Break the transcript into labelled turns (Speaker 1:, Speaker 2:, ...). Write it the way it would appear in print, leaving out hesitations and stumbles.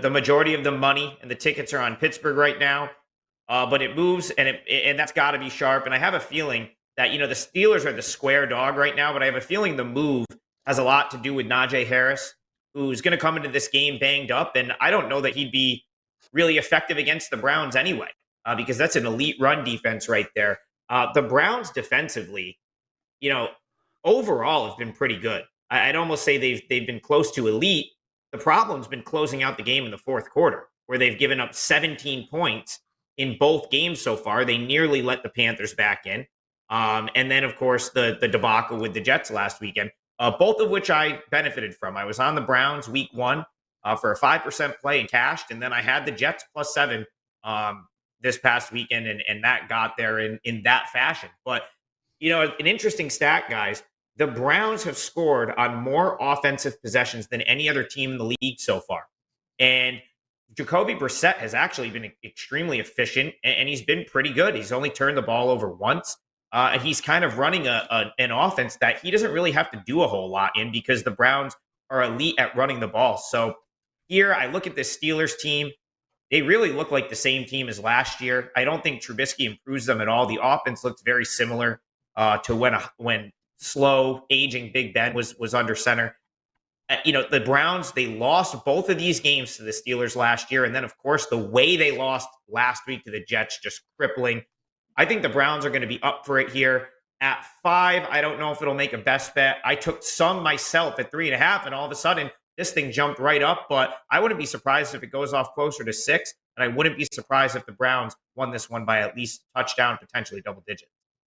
Speaker 1: the majority of the money and the tickets are on Pittsburgh right now. But it moves, and that's got to be sharp. And I have a feeling that the Steelers are the square dog right now, but I have a feeling the move has a lot to do with Najee Harris, who's going to come into this game banged up, and I don't know that he'd be really effective against the Browns anyway, because that's an elite run defense right there. The Browns defensively, overall have been pretty good. I'd almost say they've been close to elite. The problem's been closing out the game in the fourth quarter, where they've given up 17 points in both games so far. They nearly let the Panthers back in. And then, of course, the debacle with the Jets last weekend, both of which I benefited from. I was on the Browns week 1 for a 5% play and cashed, and then I had the Jets +7 this past weekend, and that got there in that fashion. But, an interesting stat, guys. The Browns have scored on more offensive possessions than any other team in the league so far. And Jacoby Brissett has actually been extremely efficient, and he's been pretty good. He's only turned the ball over once. And he's kind of running an offense that he doesn't really have to do a whole lot in, because the Browns are elite at running the ball. So here I look at this Steelers team. They really look like the same team as last year. I don't think Trubisky improves them at all. The offense looks very similar to when slow, aging Big Ben was under center. The Browns, they lost both of these games to the Steelers last year. And then, of course, the way they lost last week to the Jets, just crippling. I think the Browns are going to be up for it here. At 5, I don't know if it'll make a best bet. I took some myself at 3.5, and all of a sudden, this thing jumped right up. But I wouldn't be surprised if it goes off closer to 6, and I wouldn't be surprised if the Browns won this one by at least touchdown, potentially double digits.